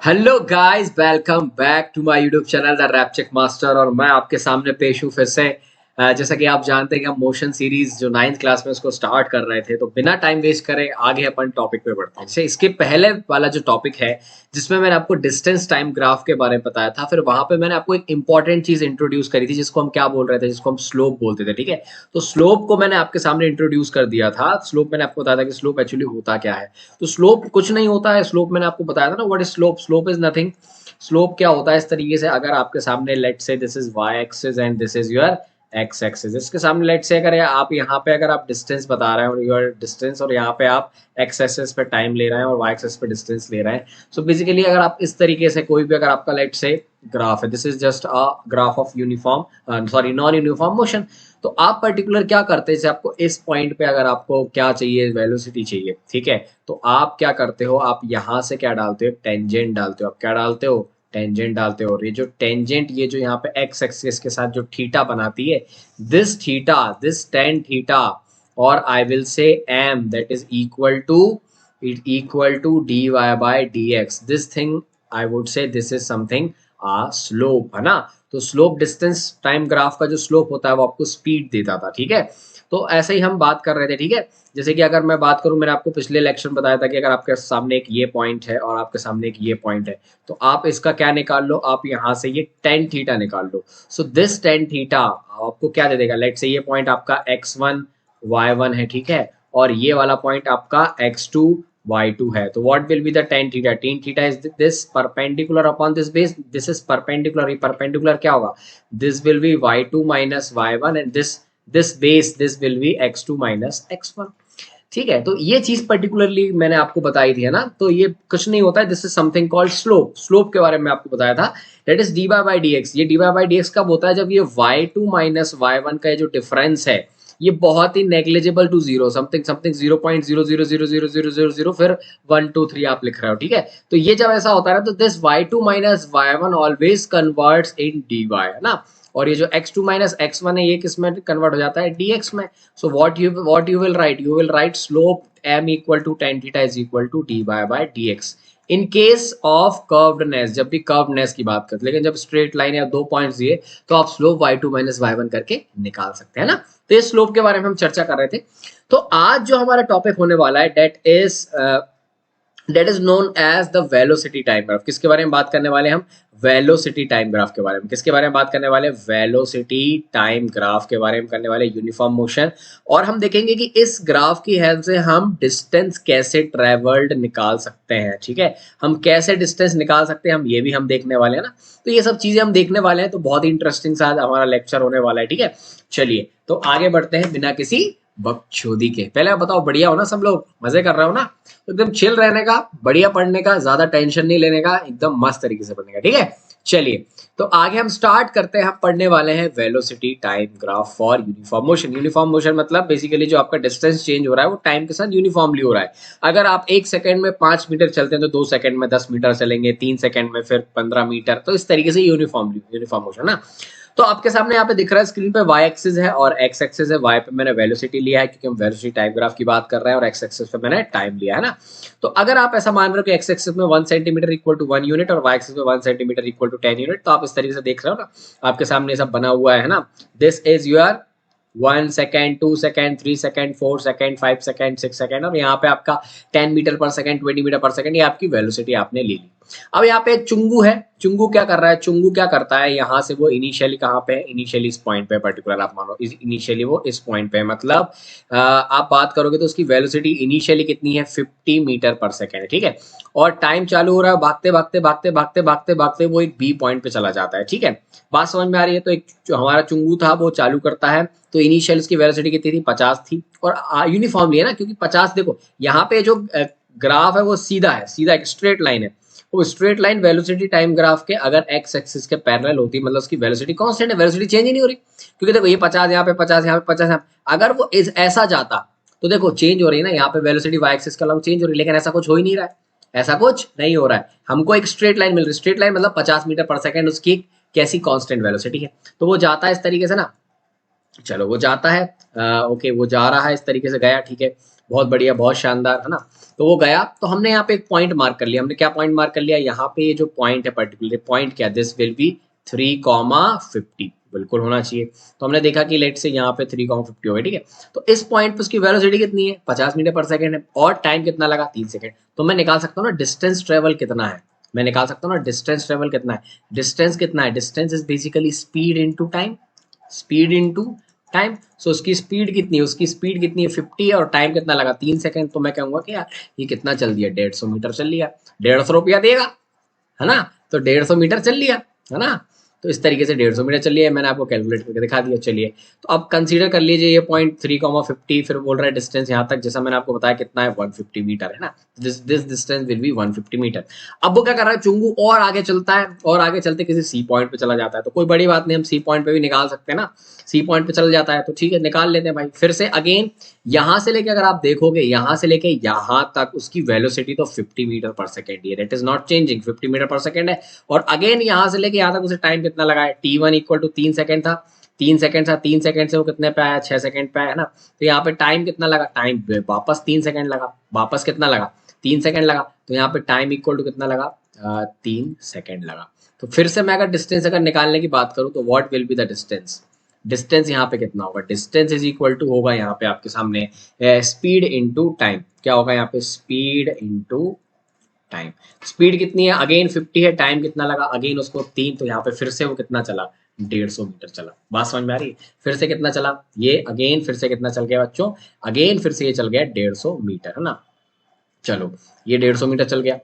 Hello guys, welcome back to my YouTube channel the rap check master. और मैं आपके सामने पेश हूँ फिर से। जैसा कि आप जानते हैं कि हम मोशन सीरीज जो 9th क्लास में उसको स्टार्ट कर रहे थे, तो बिना टाइम वेस्ट करे आगे अपन टॉपिक पे बढ़ते हैं। जैसे इसके पहले वाला जो टॉपिक है जिसमें मैंने आपको डिस्टेंस टाइम ग्राफ के बारे में बताया था, फिर वहां पे मैंने आपको एक इंपॉर्टेंट चीज इंट्रोड्यूस करी थी जिसको हम क्या बोल रहे थे, जिसको हम स्लोप बोलते थे। ठीक है, तो स्लोप को मैंने आपके सामने इंट्रोड्यूस कर दिया था। स्लोप मैंने आपको बताया था कि स्लोप एक्चुअली होता क्या है। तो स्लोप कुछ नहीं होता है। स्लोप मैंने आपको बताया था ना, what is slope. Slope is nothing. Slope क्या होता है इस तरीके से, अगर आपके सामने let say this is Y axis and this is your X axis, इसके सामने लेट से अगर आप यहाँ पे अगर आप डिस्टेंस बता रहे हैं और योर डिस्टेंस, और यहाँ पे आप एक्स एक्सिस पे टाइम ले रहे हैं और वाई एक्सिस पे डिस्टेंस ले रहे हैं। सो बेसिकली अगर आप इस तरीके से कोई भी अगर आपका लेट से ग्राफ है, this is just a graph of uniform sorry non uniform motion. तो आप पर्टिकुलर क्या करते हैं, जैसे आपको इस पॉइंट पे अगर आपको क्या चाहिए, वेलोसिटी चाहिए, ठीक है, तो आप क्या करते हो, आप यहां से क्या डालते हो, टेंजेंट डालते हो। आप क्या डालते हो, टेंजेंट डालते हो। और ये जो टेंजेंट, ये जो यहाँ पे एक्स एक्सिस के साथ जो थीटा बनाती है, this theta, this tan theta, और I will say M, that is equal to D Y by D X. This thing I would say this is something slope, है ना। तो स्लोप डिस्टेंस टाइम ग्राफ का जो slope होता है वो आपको स्पीड देता था। ठीक है, तो ऐसे ही हम बात कर रहे थे। ठीक है, जैसे कि अगर मैं बात करूं, मैंने आपको पिछले लेक्चर में बताया था कि अगर आपके सामने एक ये पॉइंट है और आपके सामने एक ये पॉइंट है, तो आप इसका क्या निकाल लो, आप यहां से ये टेन थीटा निकाल लो। सो दिस टेन थीटा आपको क्या दे देगा, लेट से ये पॉइंट आपका x1 y1 है, ठीक है, और ये वाला पॉइंट आपका x2 y2 है। तो what will be the tan theta, tan theta is this perpendicular upon this base, this is perpendicular. ये परपेंडिकुलर क्या होगा, this will B y2 minus y1 and this base, this will B x2 minus x1। ठीक है, तो ये चीज particularly मैंने आपको बताई थी, है ना। तो ये कुछ नहीं होता है, this is something called slope. Slope के बारे में आपको बताया था, that is D Y by D X. ये D Y by D X कब होता है, जब ये y2 माइनस y1 का ये जो डिफरेंस है ये बहुत ही negligible to zero, something something 0.0000000, फिर 1 2 3 आप लिख रहे हो। ठीक है, तो ये जब ऐसा होता है ना, तो this y2 minus y1 always converts in dy, है ना। और ये जो x2 माइनस x1 है ये किस में कन्वर्ट हो जाता है, dx में। So what you will write slope m equal to tan theta is equal to dy by dx in case of curvedness, जब भी कर्व्डनेस की बात करते। लेकिन जब स्ट्रेट लाइन या दो पॉइंट्स दिए तो आप स्लोप y2 माइनस y1 करके निकाल सकते हैं ना। तो ये स्लोप के बारे में हम चर्चा कर रहे थे। तो आज जो हमारा टॉपिक होने वाला है, that is known as the velocity time graph. किसके बारे में बात करने वाले हैं हम, वेलोसिटी टाइम ग्राफ के बारे में। किसके बारे में बात करने वाले, वेलोसिटी टाइम ग्राफ के बारे में करने वाले, यूनिफॉर्म मोशन। और हम देखेंगे कि इस ग्राफ की हेल्प से हम डिस्टेंस कैसे ट्रेवल्ड निकाल सकते हैं। ठीक है, हम कैसे डिस्टेंस निकाल सकते हैं, हम ये भी हम देखने वाले हैं ना। तो ये सब चीजें हम देखने वाले हैं, तो बहुत ही इंटरेस्टिंग सा हमारा लेक्चर होने वाला है। ठीक है, चलिए तो आगे बढ़ते हैं बिना किसी बकचोदी के। पहले आप बताओ, बढ़िया हो ना सब लोग, मजे कर रहे हो ना। तो एकदम चिल रहने का, बढ़िया पढ़ने का, ज्यादा टेंशन नहीं लेने का, एकदम मस्त तरीके से पढ़ने का। ठीक है, चलिए तो आगे हम स्टार्ट करते हैं। हम पढ़ने वाले हैं velocity time graph for uniform motion. Uniform motion मतलब बेसिकली जो आपका डिस्टेंस चेंज हो रहा है वो टाइम के साथ यूनिफॉर्मली हो रहा है। अगर आप 1 सेकंड में 5 मीटर चलते हैं तो 2 सेकंड में 10 मीटर चलेंगे, 3 सेकंड में फिर 15 मीटर। तो इस तरीके से यूनिफॉर्म मोशन ना। तो आपके सामने यहाँ पे दिख रहा है स्क्रीन पे y एक्सिस है और x एक्सिस है। y पे मैंने वेलोसिटी लिया है क्योंकि हम वेलोसिटी टाइम ग्राफ की बात कर रहे हैं, और x एक्सिस पे मैंने टाइम लिया है ना। तो अगर आप ऐसा मान रहे हो कि x एक्सिस में 1 सेंटीमीटर इक्वल टू 1 यूनिट और y एक्सिस में 1 सेंटीमीटर इक्वल टू 10 यूनिट, तो आप इस तरीके से देख रहे हो ना, आपके सामने सब बना हुआ है ना। This is your 1 second, 2 second, 3 second, 4 second, 5 second, 6 second, और यहाँ पे आपका 10 मीटर पर सेकेंड, 20 मीटर पर सेकेंड, ये आपकी वेलोसिटी आपने ले ली। अब यहाँ पे एक चुंगू है। चुंगू क्या कर रहा है, चुंगू क्या करता है, यहाँ से वो इनिशियली कहाँ पे है, इनिशियली इस पॉइंट पे पर्टिकुलर आप मानो, इनिशियली वो इस पॉइंट पे है। मतलब आप बात करोगे तो उसकी वेलोसिटी इनिशियली कितनी है, 50 मीटर पर सेकेंड है। ठीक है, और टाइम चालू हो रहा है, भागते भागते भागते भागते भागते भागते वो एक बी पॉइंट पे चला जाता है। ठीक है, बात समझ में आ रही है। तो एक जो हमारा चुंगू था वो चालू करता है, तो इनिशियल इसकी वेलोसिटी कितनी थी, 50 थी। और यूनिफॉर्मली है ना, क्योंकि 50, देखो यहाँ पे जो ग्राफ है वो सीधा है, सीधा एक स्ट्रेट लाइन है। वो straight line velocity time graph के अगर एक्स एक्सिस के पैरेलल होती, मतलब उसकी वेलोसिटी कांस्टेंट है, वेलोसिटी चेंज ही नहीं हो रही। क्योंकि देखो ये 50 यहाँ पे 50, यहाँ पे 50, यहाँ पे, अगर वो ऐसा जाता तो देखो चेंज हो रही है ना, यहाँ पे वेलोसिटी वाई एक्सिस के अलावा चेंज हो रही है, लेकिन ऐसा कुछ हो ही नहीं रहा है। ऐसा कुछ नहीं हो रहा है, हमको एक स्ट्रेट लाइन मिल रही है। स्ट्रेट लाइन मतलब 50 मीटर पर सेकेंड उसकी कैसी कांस्टेंट वेलोसिटी है। तो वो जाता है इस तरीके से ना, चलो वो जाता है, ओके वो जा रहा है इस तरीके से गया। ठीक है, बहुत बढ़िया, बहुत शानदार, है ना। तो वो गया, तो हमने यहाँ पे एक पॉइंट मार्क कर लिया। हमने क्या पॉइंट मार्क कर लिया, यहाँ पे ये जो पॉइंट है पर्टिकुलर पॉइंट क्या, दिस विल बी 3,50 बिल्कुल होना चाहिए। तो हमने देखा कि लेट से यहाँ पे 3,50 हो गया, ठीक है। तो इस पॉइंट पे उसकी वेलोसिटी कितनी है, 50 मीटर पर सेकंड है, और टाइम कितना लगा, 3 सेकंड। तो मैं निकाल सकता हूँ ना डिस्टेंस ट्रेवल कितना है, मैं निकाल सकता हूँ ना डिस्टेंस ट्रेवल कितना है। डिस्टेंस कितना है, distance is basically speed into time, speed into time. So उसकी स्पीड कितनी है, उसकी स्पीड कितनी है 50 है, और टाइम कितना लगा 3 सेकंड। तो मैं कहूंगा कि यार ये कितना चल दिया, 150 मीटर चल लिया, 150 रुपया देगा, है ना। तो 150 मीटर चल लिया, है ना। तो इस तरीके से 150 मीटर चल लिया, मैंने आपको कैलकुलेट करके दिखा दिया। चलिए, तो अब कंसीडर कर लीजिए ये पॉइंट 3,50, फिर बोल रहा है डिस्टेंस यहाँ तक, जैसा मैंने आपको बताया कितना है, 150 मीटर, है ना। This distance will be 150 meter. अब वो क्या कर रहा है, चुंगू और आगे चलता है, और आगे चलते किसी सी पॉइंट पे चला जाता है। तो कोई बड़ी बात नहीं, हम सी पॉइंट पे भी निकाल सकते हैं ना, सी पॉइंट पे चल जाता है तो ठीक है, निकाल लेते हैं भाई। फिर से अगेन यहां से लेके, अगर आप देखोगे यहां से लेके यहां तक उसकी वेलोसिटी तो 50 मीटर पर सेकेंड ही है, that is not changing, 50 meter पर सेकेंड है। और अगेन यहां से लेके यहां तक उसे टाइम कितना लगा है, T1 इक्वल टू 3 सेकंड था, 3 सेकंड था, 3 सेकंड से वो कितने पे आया, 6 सेकंड पे आया, है ना। तो यहाँ पे टाइम कितना लगा, टाइम वापस 3 सेकंड लगा, वापस कितना लगा, 3 सेकंड लगा। तो यहाँ पे टाइम इक्वल टू कितना लगा, 3 सेकंड लगा। तो फिर से मैं अगर डिस्टेंस अगर निकालने की बात करूं तो what will be the distance, distance यहाँ पे कितना होगा, डिस्टेंस इज इक्वल टू होगा यहाँ पे आपके सामने स्पीड इनटू टाइम। क्या होगा यहाँ पे, स्पीड इनटू टाइम। स्पीड कितनी है, अगेन 50 है, टाइम कितना लगा, अगेन उसको 3, तो यहाँ पे फिर से वो कितना चला, 150 मीटर चला। बात समझ में आ रही है, फिर से कितना चला ये, अगेन फिर से कितना चल गया बच्चों, अगेन फिर से ये चल गया 150 मीटर, है ना। चलो, ये 150 मीटर चल गया।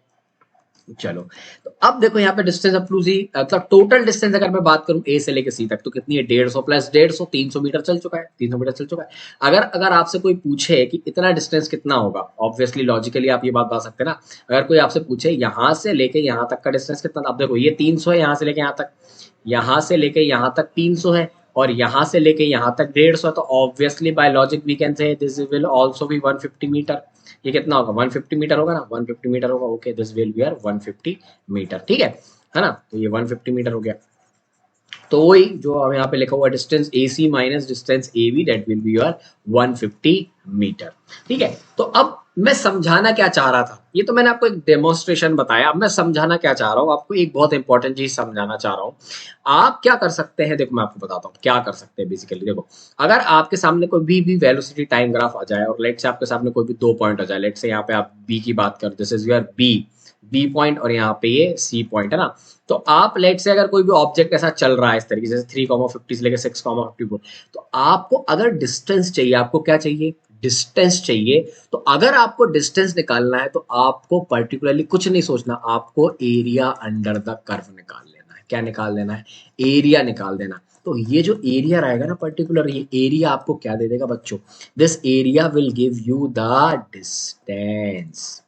चलो, तो अब देखो यहाँ पे डिस्टेंस अप टू सी, मतलब टोटल डिस्टेंस अगर मैं बात करूं ए से लेके सी तक, तो कितनी है, 150 प्लस 150, 300 मीटर चल चुका है, 300 मीटर चल चुका है। अगर अगर आपसे कोई पूछे कि इतना डिस्टेंस कितना होगा, ऑब्वियसली लॉजिकली आप ये बात बता सकते हैं ना। अगर कोई आपसे पूछे यहाँ से लेके यहाँ तक का डिस्टेंस कितना, अब देखो ये 300 है, यहाँ से लेके यहाँ तक, यहाँ से लेके यहाँ तक 300 है, और यहाँ से लेके यहाँ तक 150 है। तो obviously by logic we can say this will also be 150 meter. ये कितना होगा, 150 मीटर होगा ना, 150 मीटर होगा। Okay, this will be 150 meter, ठीक है ना। तो ये 150 मीटर हो गया। तो वही जो अब यहाँ पे लिखा हुआ distance AC minus distance AB, that will be your 150 meter, ठीक है। तो अब मैं समझाना क्या चाह रहा था, ये तो मैंने आपको एक डेमोन्स्ट्रेशन बताया, अब मैं समझाना क्या चाह रहा हूँ, आपको एक बहुत इंपॉर्टेंट चीज समझाना चाह रहा हूँ। आप क्या कर सकते हैं, देखो मैं आपको बताता हूँ क्या कर सकते हैं। बेसिकली देखो, अगर आपके सामने कोई भी वेलोसिटी टाइम ग्राफ आ जाए, और लेट से आपके सामने कोई भी 2 पॉइंट आ जाए, लेट से यहाँ पे आप B की बात कर, this is your B point, और यहाँ पे ये C पॉइंट, है ना। तो आप लेट से अगर कोई भी ऑब्जेक्ट ऐसा चल रहा है इस तरीके से 3,50 से लेकर 6,54, तो आपको अगर डिस्टेंस चाहिए, आपको क्या चाहिए, डिस्टेंस चाहिए। तो अगर आपको डिस्टेंस निकालना है तो आपको पर्टिकुलरली कुछ नहीं सोचना, आपको एरिया अंडर द कर्व निकाल लेना है। क्या निकाल लेना है, एरिया निकाल देना। तो ये जो एरिया रहेगा ना पर्टिकुलर, ये एरिया आपको क्या दे देगा बच्चों, this area will give you the distance,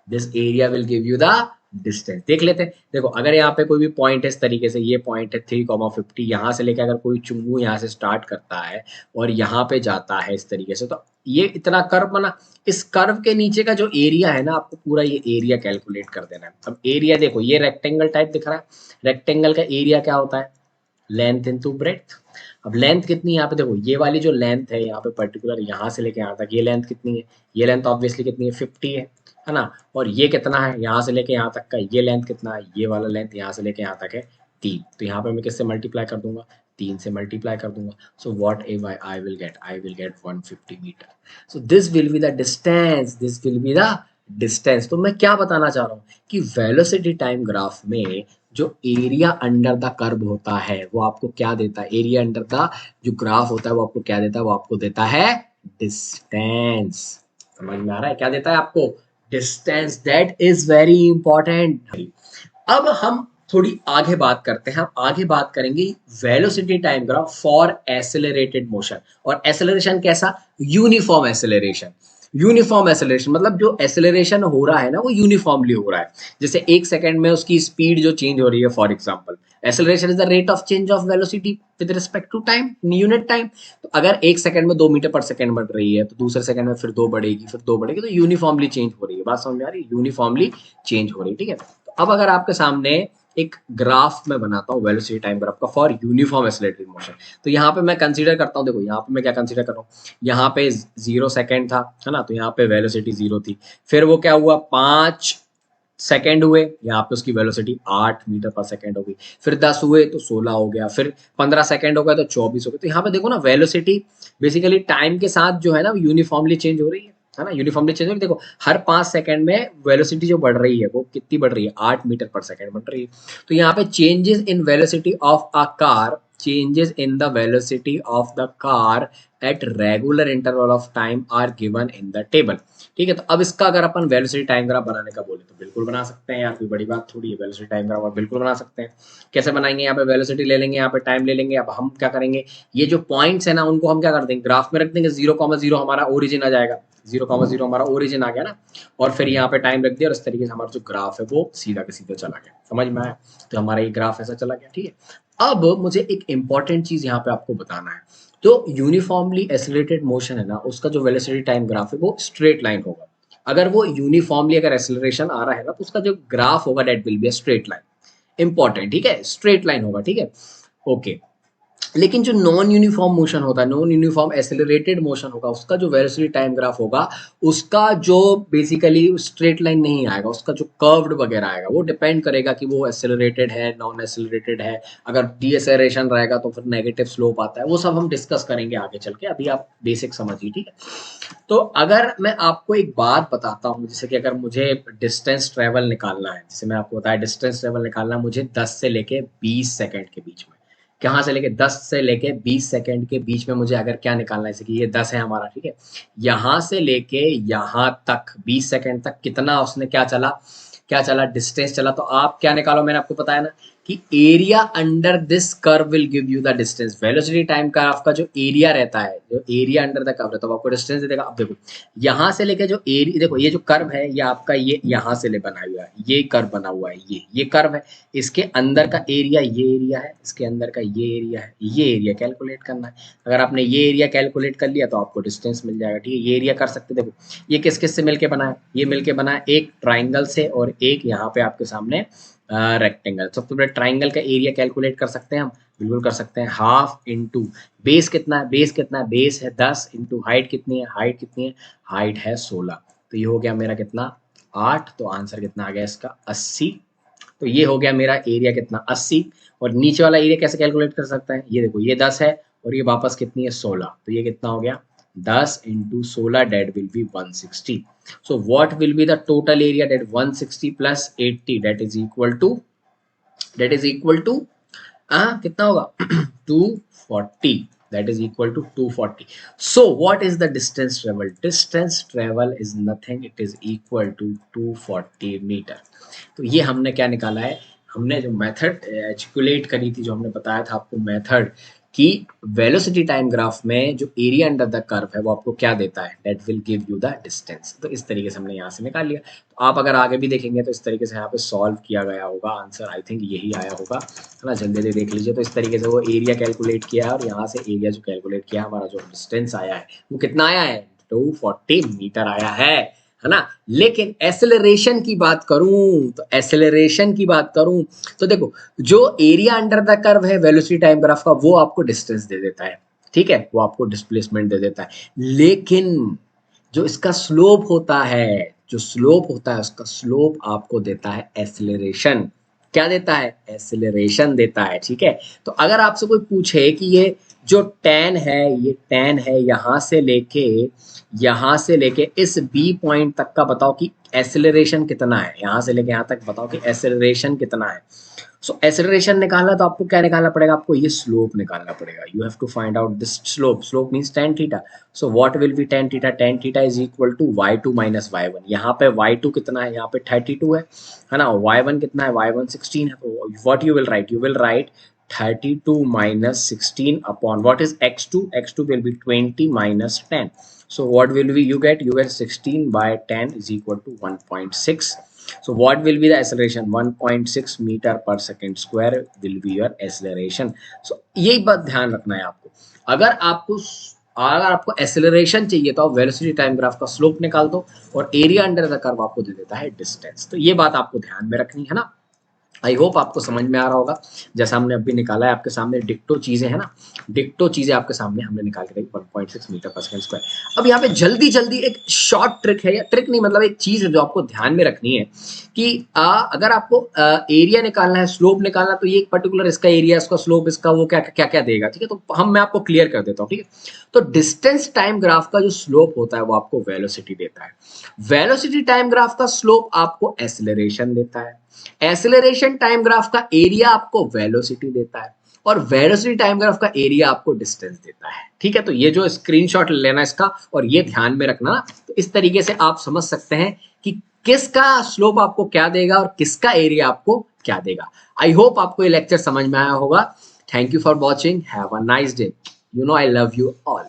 this area will give you the distance. देख लेते हैं, देखो अगर यहाँ पे कोई भी पॉइंट है इस तरीके से, ये पॉइंट है 3,50, यहाँ से लेकर अगर कोई चुंगू यहाँ से स्टार्ट करता है और यहाँ पे जाता है इस तरीके से, तो ये इतना कर्व बना। इस कर्व के नीचे का जो एरिया है ना, आपको पूरा ये एरिया कैलकुलेट कर देना है। अब एरिया देखो, ये रेक्टेंगल टाइप दिख रहा है, रेक्टेंगल का एरिया क्या होता है, लेंथ इनटू ब्रेड्थ। अब लेंथ कितनी है यहाँ पे, देखो ये वाली जो लेंथ है यहाँ पे पर्टिकुलर, यहाँ से लेके यहाँ तक, ये लेंथ कितनी है, ये लेंथ ऑब्वियसली कितनी है, 50 है ना। और ये कितना है, यहाँ से लेके यहाँ तक का ये लेंथ कितना है, ये वाला लेंथ यहाँ से लेके यहाँ तक है 3। तो यहाँ पे मैं किससे मल्टीप्लाई कर दूंगा, 3 से मल्टीप्लाई कर दूंगा। So whatever I will get 150 meter. So this will be the distance, this will be the distance. तो मैं क्या बताना चाह रहा हूँ कि वेलोसिटी टाइम ग्राफ में जो एरिया अंडर द कर्व होता है वो आपको क्या देता है, एरिया अंडर द जो ग्राफ होता है वो आपको क्या देता है, वो आपको देता है डिस्टेंस। समझ में आ रहा है, क्या देता है आपको, distance. That is very important. अब हम थोड़ी आगे बात करते हैं, हम आगे बात करेंगे velocity time graph for accelerated motion. और एसेलरेशन कैसा, यूनिफॉर्म एसेलरेशन। यूनिफॉर्म एसेलरेशन मतलब जो एसेलरेशन हो रहा है ना वो यूनिफॉर्मली हो रहा है। जैसे 1 सेकंड में उसकी स्पीड जो चेंज हो रही है, for example acceleration is the rate of change of velocity with respect to time, unit time. तो अगर 1 सेकंड में 2 मीटर पर सेकंड बढ़ रही है, तो दूसरे सेकंड में फिर 2 बढ़ेगी, फिर 2 बढ़ेगी, तो यूनिफॉर्मली चेंज हो रही है। बात समझ में आ रही है, यूनिफॉर्मली चेंज हो रही है, ठीक है। तो अब अगर आपके सामने एक ग्राफ मैं बनाता हूँ वेलोसिटी टाइम ग्राफ का फॉर यूनिफॉर्म एक्सेलरेटेड मोशन। तो यहाँ पे मैं कंसीडर करता हूँ, देखो यहाँ पे मैं क्या कंसीडर कर रहा हूँ, यहाँ पे 0 सेकेंड था, है ना, तो यहाँ पे वेलोसिटी 0 थी। फिर वो क्या हुआ, 5 सेकेंड हुए, यहाँ पे उसकी वेलोसिटी 8 मीटर पर सेकेंड हो गई। फिर 10 हुए तो 16 हो गया। फिर 15 सेकेंड हो गया तो 24 हो गया। तो यहाँ पे देखो ना, वेलोसिटी बेसिकली टाइम के साथ जो है ना यूनिफॉर्मली चेंज हो रही है ना, यूनिफॉर्मली चेंज हो रही है। देखो हर 5 सेकेंड में वेलोसिटी जो बढ़ रही है वो कितनी बढ़ रही है, 8 मीटर पर सेकेंड बढ़ रही है। तो यहाँ पे changes in velocity of a car, changes in the velocity of the car at regular interval of time are given in the table। ठीक है, तो अब इसका अगर अपन वेलोसिटी टाइम ग्राफ बनाने का बोले तो बिल्कुल बना सकते हैं यार, कोई बड़ी बात थोड़ी है, वेलोसिटी टाइम ग्राफ और बिल्कुल बना सकते हैं। कैसे बनाएंगे, यहाँ पे वेलोसिटी ले लेंगे, यहाँ पे टाइम ले लेंगे। अब हम क्या करेंगे, ये जो पॉइंट्स है ना उनको हम क्या कर देंगे, ग्राफ में रख देंगे। 0,0 हमारा ओरिजिन आ जाएगा, 0,0 हमारा ओरिजिन आ गया ना, और फिर यहाँ पे टाइम रख दिया, और इस तरीके से हमारा जो ग्राफ है वो सीधा के सीधा चला गया। समझ में आया, तो हमारा ये ग्राफ ऐसा चला गया। ठीक है, अब मुझे एक इंपॉर्टेंट चीज यहाँ पे आपको बताना है। तो यूनिफॉर्मली एक्सेलरेटेड मोशन है ना, उसका जो वेलोसिटी टाइम ग्राफ है वो स्ट्रेट लाइन होगा। अगर वो यूनिफॉर्मली अगर एक्सेलरेशन आ रहा है ना, तो उसका जो ग्राफ होगा that will be a straight line. Important, ठीक है, स्ट्रेट लाइन होगा। ठीक है, ओके। लेकिन जो नॉन यूनिफॉर्म मोशन होता है, नॉन यूनिफॉर्म एक्सेलरेटेड मोशन होगा, उसका जो वेलोसिटी टाइम ग्राफ होगा, उसका जो बेसिकली स्ट्रेट लाइन नहीं आएगा, उसका जो कर्व्ड वगैरह आएगा, वो डिपेंड करेगा कि वो एक्सेलरेटेड है, नॉन एक्सेलरेटेड है। अगर डीएसेलरेशन रहेगा तो फिर नेगेटिव स्लोप आता है। वो सब हम डिस्कस करेंगे आगे चल के, अभी आप बेसिक समझिए। ठीक है, तो अगर मैं आपको एक बात बताता हूँ, जैसे कि अगर मुझे डिस्टेंस ट्रेवल निकालना है, जैसे मैं आपको बताया डिस्टेंस ट्रेवल निकालना है मुझे 10 से लेके 20 सेकंड के बीच में। कहाँ से लेके 10 से लेके 20 सेकंड के बीच में मुझे अगर क्या निकालना है, जैसे कि ये 10 है हमारा, ठीक है, यहाँ से लेके यहाँ तक 20 सेकंड तक कितना उसने क्या चला डिस्टेंस चला। तो आप क्या निकालो, मैंने आपको बताया ना कि area under this curve will give you the distance. Velocity time curve का जो एरिया रहता है, जो एरिया अंडर द कर्व रहता है, तो आपको डिस्टेंस दे देगा। अब देखो यहाँ से लेके जो एरिया, देखो ये जो कर्व है ये आपका ये यहाँ से ले बना हुआ है, ये कर्व बना हुआ है, ये कर्व है, इसके अंदर का एरिया ये एरिया है, इसके अंदर का ये एरिया है, ये एरिया कैलकुलेट करना है। अगर आपने ये एरिया कैलकुलेट कर लिया तो आपको डिस्टेंस मिल जाएगा। ठीक है, ये एरिया कर सकते। देखो ये किस किस से मिलके बना है, ये मिलके बना है एक ट्राइंगल से और एक यहाँ पे आपके सामने रेक्टेंगल। सबसे पहले ट्राइंगल का एरिया कैलकुलेट कर सकते हैं हम, बिल्कुल कर सकते हैं। हाफ इंटू बेस कितना है, बेस कितना है, बेस है 10 इंटू हाइट कितनी है, हाइट कितनी है, हाइट है 16। तो ये हो गया मेरा कितना 8। तो आंसर कितना आ गया इसका 80। तो ये हो गया मेरा एरिया कितना 80। और नीचे वाला एरिया कैसे कैलकुलेट कर सकते हैं, ये देखो ये 10 है और ये वापस कितनी है 16। तो ये कितना हो गया 10 into 16 that will be 160। So what will be the total area, that 160 plus 80 that is equal to कितना होगा 240, that is equal to 240। So what is the distance travel? Distance travel is nothing, it is equal to 240 meter. तो ये हमने क्या निकाला है, हमने जो मेथड एजुकुलेट करी थी, जो हमने बताया था आपको मेथड कि वेलोसिटी टाइम ग्राफ में जो एरिया अंडर द कर्व है वो आपको क्या देता है, that will give you the distance. तो इस तरीके से हमने यहाँ से निकाल लिया। तो आप अगर आगे भी देखेंगे तो इस तरीके से यहाँ पे सॉल्व किया गया होगा, आंसर आई थिंक यही आया होगा, है ना, जल्दी जल्दी देख लीजिए। तो इस तरीके से वो एरिया कैलकुलेट किया है और यहाँ से एरिया जो कैलकुलेट किया हमारा जो डिस्टेंस आया है वो कितना आया है 240 मीटर आया है ना। लेकिन एसेलरेशन की बात करूं तो एसेलरेशन की बात करूं तो देखो जो एरिया अंडर द कर्व है वेलोसिटी टाइम ग्राफ का वो आपको डिस्टेंस दे देता है, ठीक है, वो आपको डिस्प्लेसमेंट दे देता है। लेकिन जो इसका स्लोप होता है, जो स्लोप होता है उसका स्लोप आपको देता है एसेलरेशन। क्या देता है, एसेलरेशन देता है। ठीक है, तो अगर आपसे कोई पूछे कि ये जो tan है, ये tan है यहाँ से लेके इस बी पॉइंट तक का बताओ कि एसेलरेशन कितना है, यहाँ से लेके यहाँ तक बताओ कि एसेलरेशन कितना है। सो एसेलरेशन निकालना तो आपको क्या निकालना पड़ेगा, आपको ये स्लोप निकालना पड़ेगा। You have to find out this slope. Slope means tan theta. So what will be tan theta, tan theta is equal to y2 minus y1। यहाँ पे y2 कितना है, यहाँ पे 32 है ना, y1 कितना है, y1 16 है। तो what you will right, you will right 32 minus 16 upon what is x2, x2 will be 20 minus 10। So what will be, you get 16 by 10 is equal to 1.6। So what will be the acceleration, 1.6 meter per second square will be your acceleration। So यही बात ध्यान रखना है आपको। अगर आपको acceleration चाहिए तो आप वेलोसिटी टाइम ग्राफ का स्लोप निकाल दो और एरिया अंडर द कर्व आपको दे देता है डिस्टेंस। तो ये बात आपको ध्यान में रखनी है ना। आई होप आपको समझ में आ रहा होगा। जैसा हमने अभी निकाला है आपके सामने डिक्टो चीजें है ना, डिक्टो चीजें आपके सामने हमने निकाल के देखी 1.6 मीटर पर सेकंड स्क्वायर। अब यहाँ पे जल्दी जल्दी एक शॉर्ट ट्रिक है, या ट्रिक नहीं मतलब एक चीज है जो आपको ध्यान में रखनी है कि अगर आपको एरिया निकालना है, स्लोप निकालना है, तो ये एक पर्टिकुलर इसका एरिया, इसका स्लोप, इसका वो क्या क्या क्या देगा, ठीक है। तो मैं आपको क्लियर कर देता हूँ, ठीक है। तो डिस्टेंस टाइम ग्राफ का जो स्लोप होता है वो आपको वेलोसिटी देता है। वेलोसिटी टाइम ग्राफ का स्लोप आपको एक्सेलरेशन देता है। एक्सेलरेशन टाइम ग्राफ का एरिया आपको वेलोसिटी देता है, और वेलोसिटी टाइम ग्राफ का एरिया आपको डिस्टेंस देता है, ठीक है। तो ये जो स्क्रीनशॉट लेना इसका, और ये ध्यान में रखना, तो इस तरीके से आप समझ सकते हैं कि किसका स्लोप आपको क्या देगा और किसका एरिया आपको क्या देगा। आई होप आपको ये लेक्चर समझ में आया होगा। Thank you for watching, have a nice day, you know I love you all.